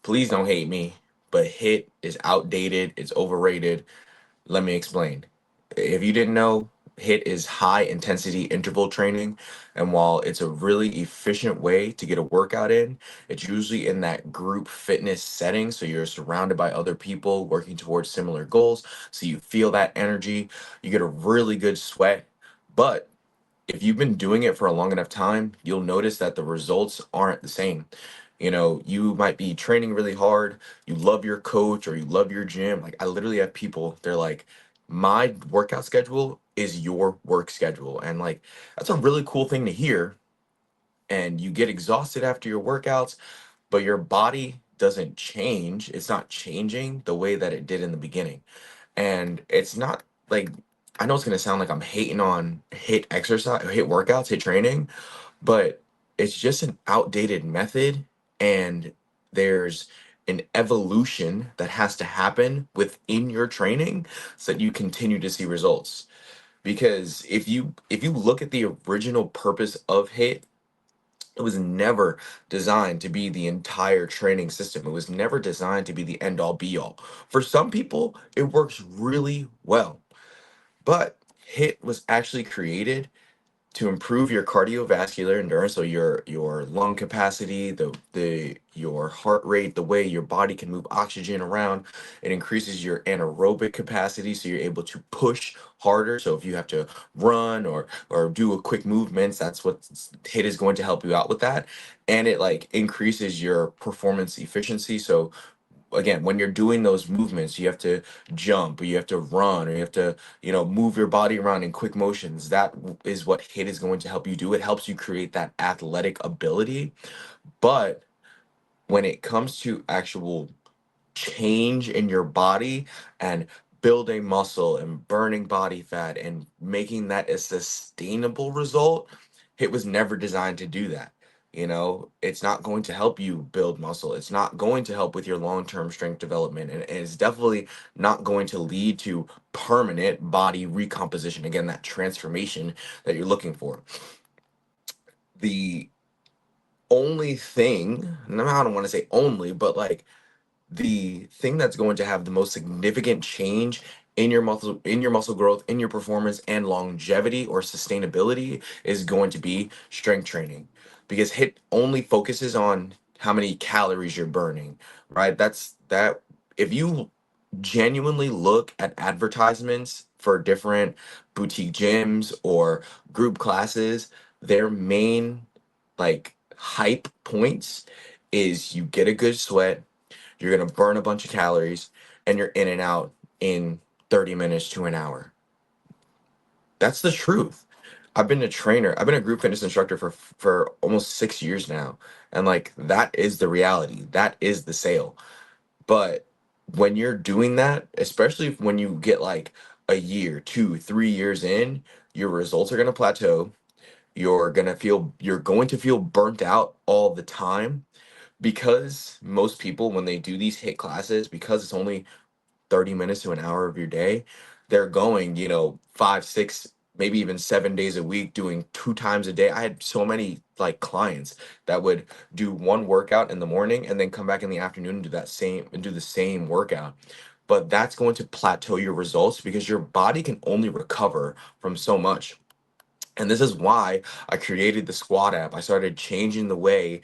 Please don't hate me, but HIIT is outdated, it's overrated. Let me explain. If you didn't know, HIIT is high intensity interval training. And while it's a really efficient way to get a workout in, it's usually in that group fitness setting. So you're surrounded by other people working towards similar goals. So you feel that energy, you get a really good sweat. But if you've been doing it for a long enough time, you'll notice that the results aren't the same. You might be training really hard, you love your coach or you love your gym. Like, I literally have people, they're like, my workout schedule is your work schedule. And like, that's a really cool thing to hear. And you get exhausted after your workouts, but your body doesn't change. It's not changing the way that it did in the beginning. And it's not like, I know it's going to sound like I'm hating on HIIT exercise, HIIT workouts, HIIT training, but it's just an outdated method. And there's an evolution that has to happen within your training so that you continue to see results. Because if you look at the original purpose of HIIT, it was never designed to be the entire training system. It was never designed to be the end all be all. For some people, it works really well. But HIIT was actually created to improve your cardiovascular endurance, so your lung capacity, the your heart rate, the way your body can move oxygen around. It increases your anaerobic capacity, so you're able to push harder. So if you have to run or do a quick movements, that's what HIIT is going to help you out with that. And it like increases your performance efficiency. So again, when you're doing those movements, you have to jump or you have to run or you have to, move your body around in quick motions. Is what HIIT is going to help you do. It helps you create that athletic ability. But when it comes to actual change in your body and building muscle and burning body fat and making that a sustainable result, it was never designed to do that. It's not going to help you build muscle. It's not going to help with your long-term strength development. And it's definitely not going to lead to permanent body recomposition. Again, that transformation that you're looking for. The only thing, no, I don't want to say only, but like the thing that's going to have the most significant change in your muscle growth, in your performance and longevity or sustainability is going to be strength training, because HIIT only focuses on how many calories you're burning, right? That's that. If you genuinely look at advertisements for different boutique gyms or group classes, their main like hype points is you get a good sweat, you're going to burn a bunch of calories, and you're in and out in 30 minutes to an hour. That's the truth. I've been a group fitness instructor for almost 6 years now. And like, that is the reality. That is the sale. But when you're doing that, especially when you get like a year, 2, 3 years in, your results are going to plateau. You're going to feel burnt out all the time, because most people, when they do these HIIT classes, because it's only 30 minutes to an hour of your day, they're going, 5, 6, maybe even 7 days a week, doing 2 times a day. I had so many like clients that would do one workout in the morning and then come back in the afternoon and do the same workout. But that's going to plateau your results because your body can only recover from so much. And this is why I created the Squad app. I started changing the way,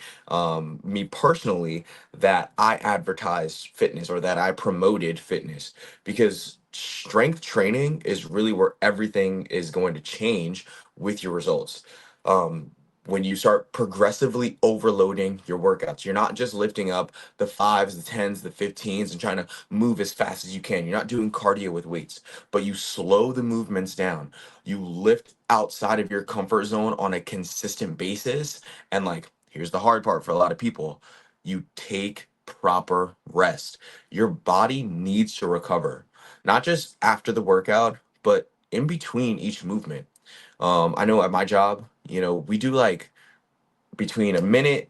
me personally, that I advertised fitness or that I promoted fitness, because strength training is really where everything is going to change with your results. Um, when you start progressively overloading your workouts, you're not just lifting up the fives, the tens, the 15s, and trying to move as fast as you can. You're not doing cardio with weights, but you slow the movements down. You lift outside of your comfort zone on a consistent basis. And like, here's the hard part for a lot of people: you take proper rest. Your body needs to recover, not just after the workout, but in between each movement. I know at my job, we do like between a minute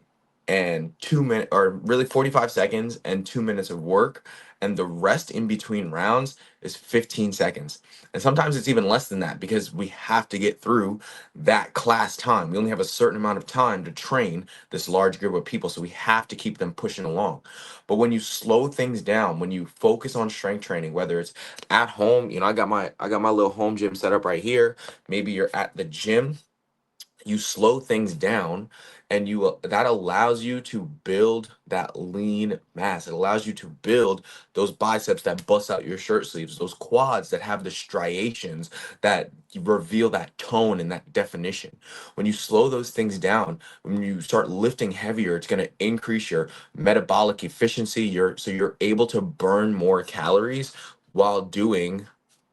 and 2 minutes, or really 45 seconds and 2 minutes of work. And the rest in between rounds is 15 seconds. And sometimes it's even less than that because we have to get through that class time. We only have a certain amount of time to train this large group of people. So we have to keep them pushing along. But when you slow things down, when you focus on strength training, whether it's at home, I got my little home gym set up right here. Maybe you're at the gym, you slow things down, and that allows you to build that lean mass. It allows you to build those biceps that bust out your shirt sleeves, those quads that have the striations that reveal that tone and that definition. When you slow those things down, when you start lifting heavier, it's going to increase your metabolic efficiency. You're able to burn more calories while doing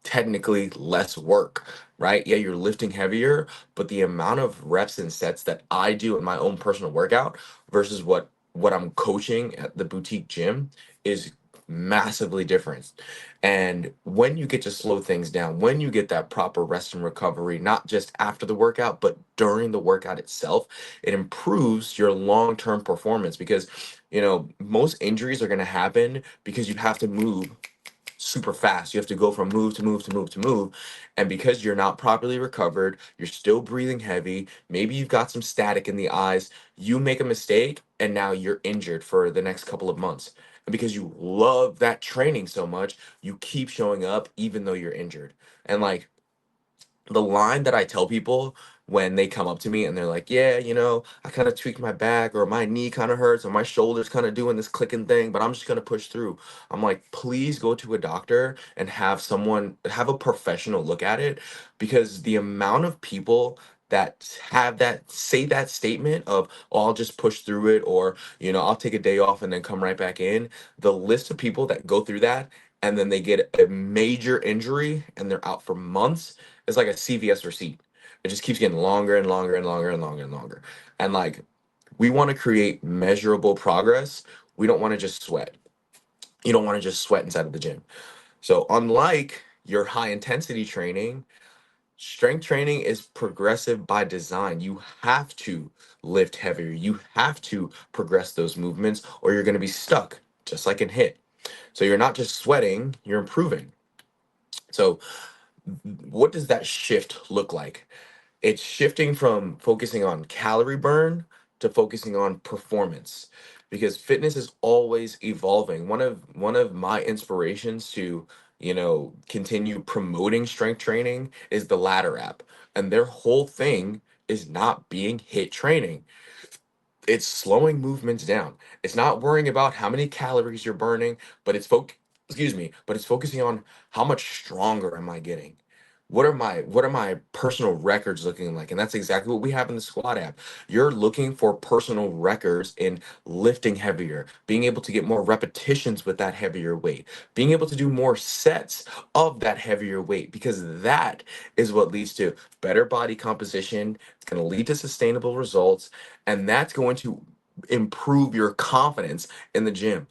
technically less work, right? Yeah, you're lifting heavier, but the amount of reps and sets that I do in my own personal workout versus what I'm coaching at the boutique gym is massively different. And when you get to slow things down, when you get that proper rest and recovery, not just after the workout, but during the workout itself, it improves your long-term performance because most injuries are going to happen because you have to move super fast. You have to go from move to move to move to move. And because you're not properly recovered, you're still breathing heavy. Maybe you've got some static in the eyes. You make a mistake and now you're injured for the next couple of months. And because you love that training so much, you keep showing up even though you're injured. And like, the line that I tell people when they come up to me and they're like, yeah, I kind of tweaked my back or my knee kind of hurts or my shoulder's kind of doing this clicking thing, but I'm just going to push through. I'm like, please go to a doctor and have a professional look at it, because the amount of people that have that say that statement of, oh, I'll just push through it, or, I'll take a day off and then come right back in. The list of people that go through that and then they get a major injury and they're out for months, it's like a CVS receipt. It just keeps getting longer and longer and longer and longer and longer. And like, we want to create measurable progress. We don't want to just sweat. You don't want to just sweat inside of the gym. So unlike your high intensity training, strength training is progressive by design. You have to lift heavier. You have to progress those movements or you're going to be stuck, just like in HIIT. So you're not just sweating, you're improving. So what does that shift look like? It's shifting from focusing on calorie burn to focusing on performance, because fitness is always evolving. One of my inspirations to continue promoting strength training is the Ladder app, and their whole thing is not being HIIT training. It's slowing movements down. It's not worrying about how many calories you're burning, but it's focusing on how much stronger am I getting? What are my personal records looking like? And that's exactly what we have in the squad app. You're looking for personal records in lifting heavier, being able to get more repetitions with that heavier weight, being able to do more sets of that heavier weight, because that is what leads to better body composition. It's going to lead to sustainable results, and that's going to improve your confidence in the gym.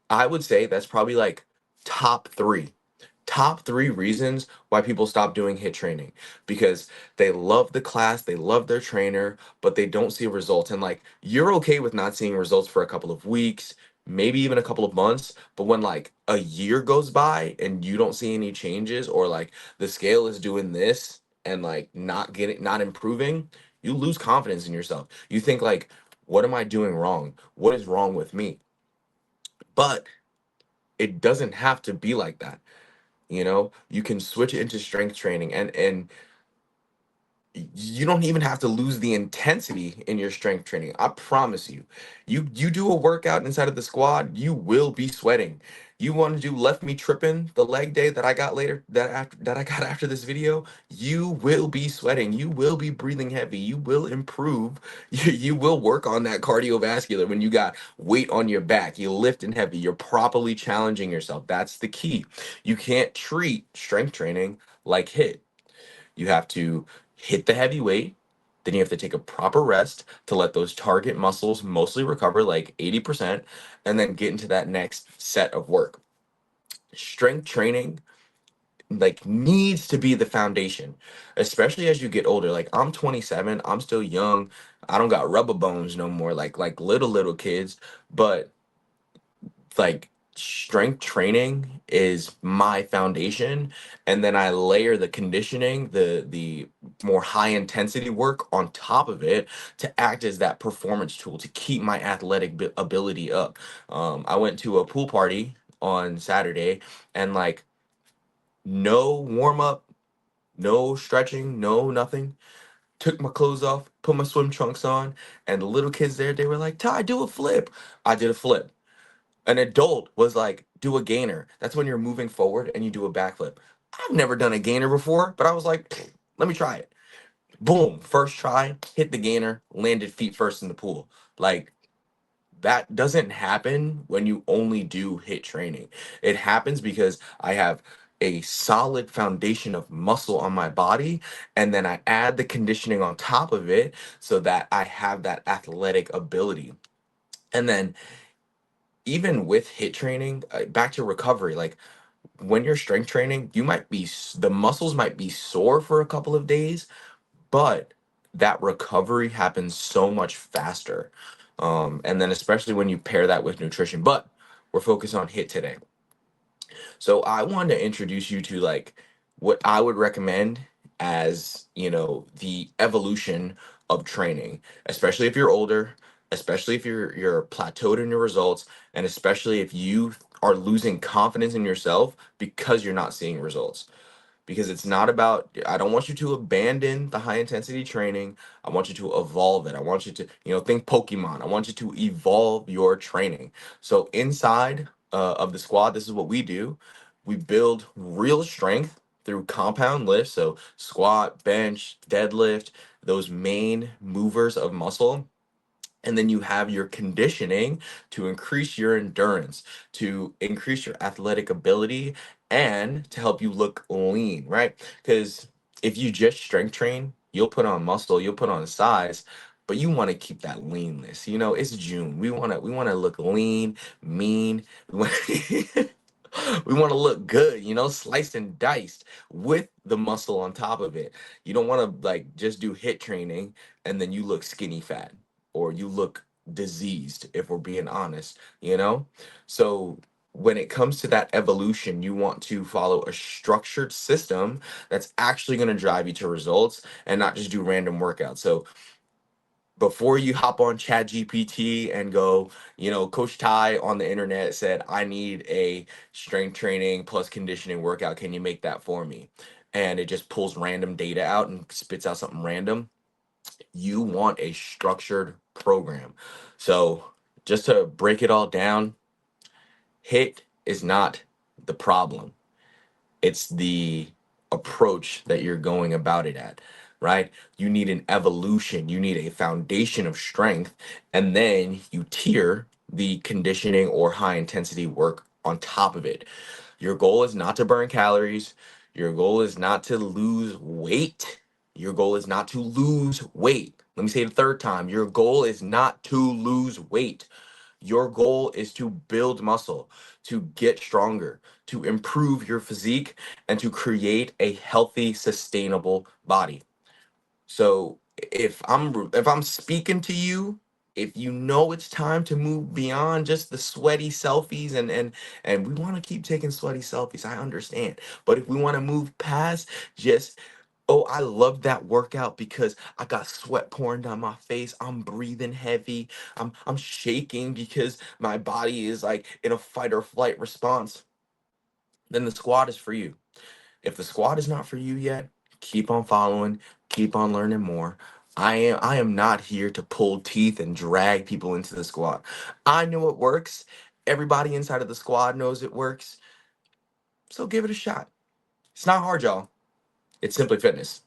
I would say that's probably like top three. Top three reasons why people stop doing HIIT training, because they love the class, they love their trainer, but they don't see results. And like, you're okay with not seeing results for a couple of weeks, maybe even a couple of months, but when like a year goes by and you don't see any changes, or like the scale is doing this and like not improving, you lose confidence in yourself. You think like, what am I doing wrong? What is wrong with me? But it doesn't have to be like that. You can switch it into strength training, and you don't even have to lose the intensity in your strength training. I promise you. You do a workout inside of the squad, you will be sweating. You want to do left me tripping the leg day that I got later, that I got after this video, you will be sweating. You will be breathing heavy. You will improve. You will work on that cardiovascular when you got weight on your back. You're lifting heavy. You're properly challenging yourself. That's the key. You can't treat strength training like HIIT. You have to hit the heavy weight, then you have to take a proper rest to let those target muscles mostly recover, like 80%, and then get into that next set of work. Strength training like needs to be the foundation, especially as you get older. Like I'm 27, I'm still young. I don't got rubber bones no more like little kids, but like strength training is my foundation, and then I layer the conditioning, the more high intensity work on top of it to act as that performance tool to keep my athletic ability up. I went to a pool party on Saturday, and like no warm up, no stretching, no nothing. Took my clothes off, put my swim trunks on, and the little kids there, they were like, Ty, do a flip. I did a flip. An adult was like, do a gainer. That's when you're moving forward and you do a backflip. I've never done a gainer before, but I was like, let me try it. Boom, first try, hit the gainer, landed feet first in the pool. Like, that doesn't happen when you only do HIIT training. It happens because I have a solid foundation of muscle on my body, and then I add the conditioning on top of it so that I have that athletic ability. And then even with HIIT training, back to recovery, like when you're strength training, you might be the muscles might be sore for a couple of days, but that recovery happens so much faster. And then especially when you pair that with nutrition. But we're focused on HIIT today. So I wanted to introduce you to like what I would recommend as, the evolution of training, especially if you're older, especially if you're plateaued in your results, and especially if you are losing confidence in yourself because you're not seeing results. Because it's not about, I don't want you to abandon the high intensity training. I want you to evolve it. I want you to, think Pokemon. I want you to evolve your training. So inside of the squad, this is what we do. We build real strength through compound lifts. So squat, bench, deadlift, those main movers of muscle. And then you have your conditioning to increase your endurance, to increase your athletic ability, and to help you look lean, right? Because if you just strength train, you'll put on muscle, you'll put on size, but you want to keep that leanness. It's June. We want to look lean, mean. We want we want to look good, sliced and diced with the muscle on top of it. You don't want to like just do HIIT training and then you look skinny fat or you look diseased, if we're being honest. So when it comes to that evolution, you want to follow a structured system that's actually going to drive you to results and not just do random workouts. So before you hop on Chat GPT and go, Coach Ty on the internet said, I need a strength training plus conditioning workout. Can you make that for me? And it just pulls random data out and spits out something random. You want a structured program. So just to break it all down, HIT is not the problem. It's the approach that you're going about it at, right? You need an evolution, you need a foundation of strength, and then you tier the conditioning or high intensity work on top of it. Your goal is not to burn calories. Your goal is not to lose weight. Your goal is not to lose weight. Let me say it a third time. Your goal is not to lose weight. Your goal is to build muscle, to get stronger, to improve your physique, and to create a healthy, sustainable body. So if I'm speaking to you, if you know it's time to move beyond just the sweaty selfies and we want to keep taking sweaty selfies, I understand. But if we want to move past just, oh, I love that workout because I got sweat pouring down my face. I'm breathing heavy. I'm shaking because my body is like in a fight or flight response. Then the squat is for you. If the squad is not for you yet, keep on following, keep on learning more. I am not here to pull teeth and drag people into the squad. I know it works. Everybody inside of the squad knows it works. So give it a shot. It's not hard, y'all. It's simply fitness.